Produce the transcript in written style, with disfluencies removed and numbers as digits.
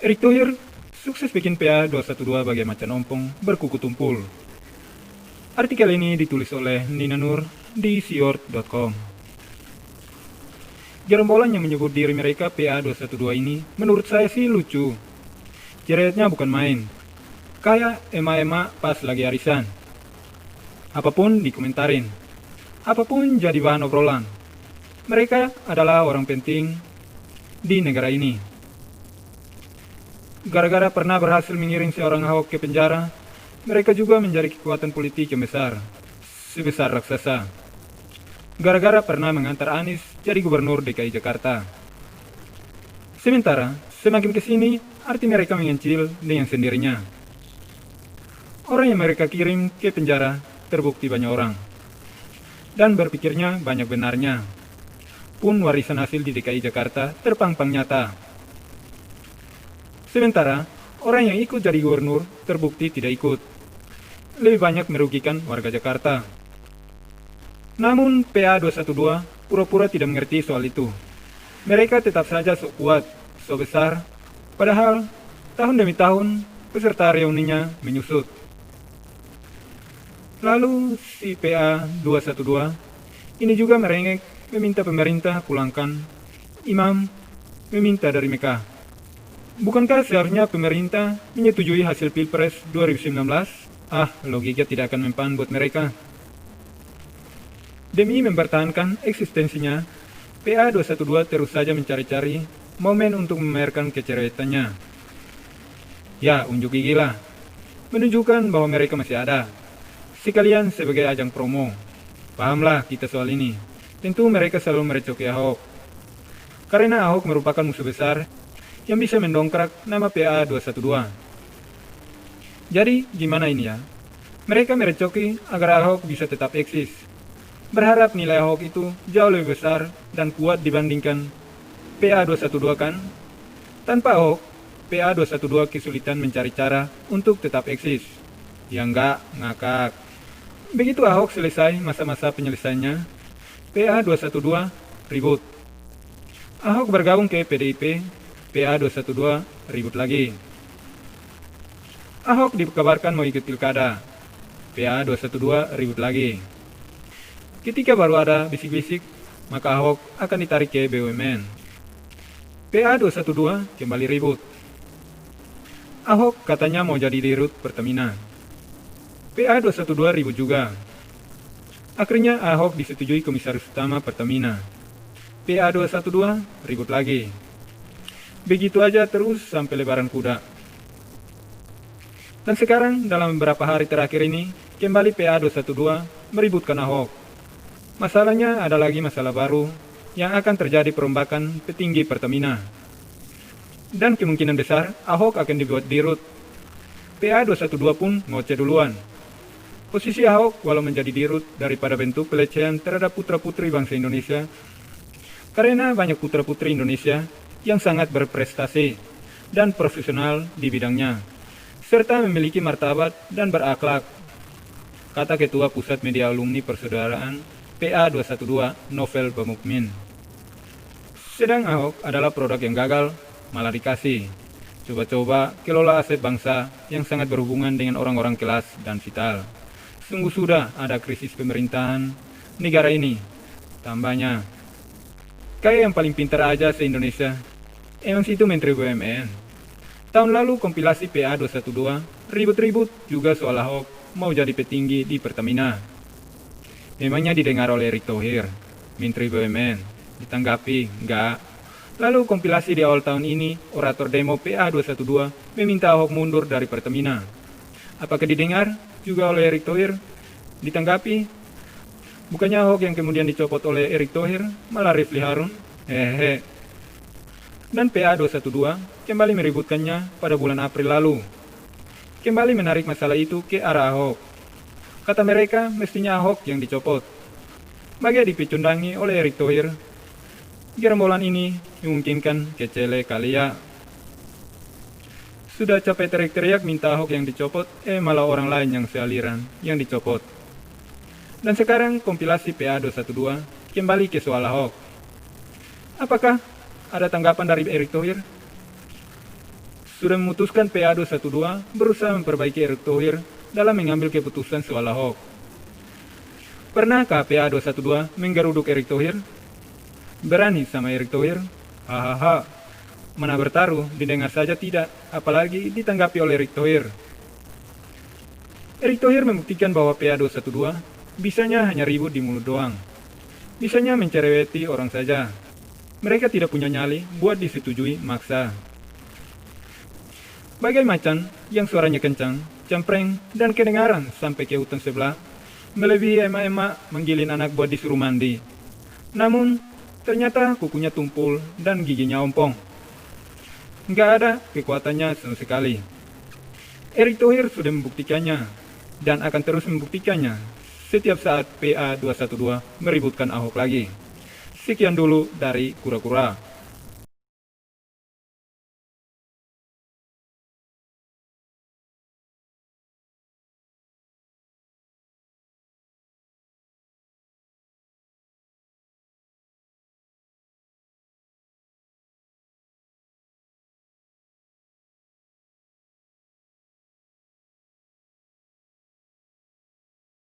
Erick Thohir sukses bikin PA 212 bagai macan ompong berkuku tumpul. Artikel ini ditulis oleh Nina Nur di siort.com. Gerombolan yang menyebut diri mereka PA 212 ini menurut saya sih lucu. Jeretnya bukan main. Kayak ema-ema pas lagi arisan. Apapun dikomentarin. Apapun jadi bahan obrolan. Mereka adalah orang penting di negara ini. Gara-gara pernah berhasil mengiring seorang Ahok ke penjara, mereka juga menjadi kekuatan politik yang besar, sebesar raksasa. Gara-gara pernah mengantar Anies jadi gubernur DKI Jakarta. Sementara, semakin kesini, arti mereka mengecil dengan sendirinya. Orang yang mereka kirim ke penjara terbukti banyak orang. Dan berpikirnya banyak benarnya. Pun warisan hasil di DKI Jakarta terpampang nyata. Sementara, orang yang ikut jadi gubernur terbukti tidak ikut. Lebih banyak merugikan warga Jakarta. Namun, PA 212 pura-pura tidak mengerti soal itu. Mereka tetap saja sok kuat, sok besar, padahal tahun demi tahun peserta reuninya menyusut. Lalu, si PA 212 ini juga merengek meminta pemerintah pulangkan imam, meminta dari Mekah. Bukankah seharusnya pemerintah menyetujui hasil Pilpres 2019? Logika tidak akan mempan buat mereka. Demi mempertahankan eksistensinya, PA 212 terus saja mencari-cari momen untuk memamerkan kecerewetannya. Ya, unjuk gigi lah. Menunjukkan bahwa mereka masih ada. Sekalian sebagai ajang promo. Pahamlah kita soal ini. Tentu mereka selalu merecoki Ahok. Karena Ahok merupakan musuh besar yang bisa mendongkrak nama PA 212. Jadi, gimana ini ya? Mereka merecoki agar Ahok bisa tetap eksis. Berharap nilai Ahok itu jauh lebih besar dan kuat dibandingkan PA 212 kan? Tanpa Ahok, PA 212 kesulitan mencari cara untuk tetap eksis. Ya enggak, ngakak. Begitu Ahok selesai masa-masa penyelesaiannya, PA 212 ribut. Ahok bergabung ke PDIP, PA 212 ribut lagi. Ahok dikabarkan mau ikut pilkada, PA 212 ribut lagi. Ketika baru ada bisik-bisik, maka Ahok akan ditarik ke BUMN. PA 212 kembali ribut. Ahok katanya mau jadi dirut Pertamina. PA 212 ribut juga. Akhirnya Ahok disetujui komisaris utama Pertamina. PA 212 ribut lagi. Begitu aja terus sampai lebaran kuda. Dan sekarang dalam beberapa hari terakhir ini, kembali PA 212 meributkan Ahok. Masalahnya ada lagi masalah baru yang akan terjadi perombakan petinggi Pertamina. Dan kemungkinan besar Ahok akan dibuat dirut. PA 212 pun ngoceh duluan. Posisi Ahok walau menjadi dirut daripada bentuk pelecehan terhadap putra-putri bangsa Indonesia, karena banyak putra-putri Indonesia yang sangat berprestasi dan profesional di bidangnya, serta memiliki martabat dan berakhlak, kata Ketua Pusat Media Alumni Persaudaraan PA 212 Novel Bamukmin. Sedang Ahok adalah produk yang gagal, malah dikasih. Coba-coba kelola aset bangsa yang sangat berhubungan dengan orang-orang kelas dan vital. Sungguh sudah ada krisis pemerintahan negara ini. Tambahnya, kayak yang paling pintar aja se-Indonesia, emang situ Menteri BUMN. Tahun lalu kompilasi PA 212 ribut-ribut juga soal Ahok mau jadi petinggi di Pertamina. Memangnya didengar oleh Erick Thohir, Menteri BUMN. Ditanggapi, enggak. Lalu kompilasi di awal tahun ini, orator demo PA 212 meminta Ahok mundur dari Pertamina. Apakah didengar juga oleh Erick Thohir? Ditanggapi, bukannya Ahok yang kemudian dicopot oleh Erick Thohir, malah Rifli Harun. Dan PA 212 kembali meributkannya pada bulan April lalu. Kembali menarik masalah itu ke arah Ahok. Kata mereka, mestinya Ahok yang dicopot. Bagai dipecundangi oleh Erick Thohir, gerombolan ini memungkinkan kecele kali ya. Sudah capek teriak-teriak minta Ahok yang dicopot, malah orang lain yang sealiran yang dicopot. Dan sekarang kompilasi PA 212 kembali ke soal Ahok. Apakah ada tanggapan dari Erick Thohir? Sudah memutuskan PA 212 berusaha memperbaiki Erick Thohir dalam mengambil keputusan soal Ahok. Pernahkah PA 212 menggeruduk Erick Thohir? Berani sama Erick Thohir? Hahaha. Mana bertaruh, didengar saja tidak, apalagi ditanggapi oleh Erick Thohir. Erick Thohir membuktikan bahwa PA 212 bisanya hanya ribut di mulut doang. Bisanya mencereweti orang saja. Mereka tidak punya nyali buat disetujui maksa. Bagai macan yang suaranya kencang, cempreng, dan kedengaran sampai ke hutan sebelah, melebihi emak-emak menggilin anak buat disuruh mandi. Namun, ternyata kukunya tumpul dan giginya ompong. Nggak ada kekuatannya sama sekali. Erick Thohir sudah membuktikannya, dan akan terus membuktikannya setiap saat PA 212 meributkan Ahok lagi. Sekian dulu dari Kura-Kura.